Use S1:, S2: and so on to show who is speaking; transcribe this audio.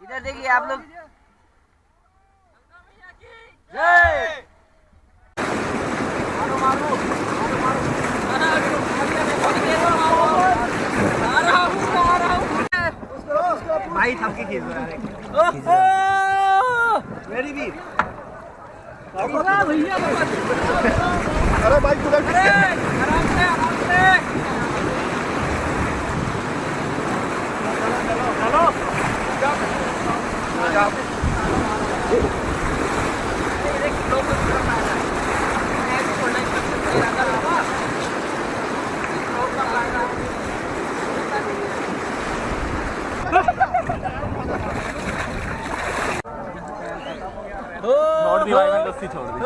S1: इधर देखिए आप लोग। जय। मारो मारो भाई, थम के खींच रहा है। वेरी वीर भैया।
S2: अरे भाई आराम से आराम से।
S3: छोड़ दी भाई, मैं रस्सी छोड़ दी।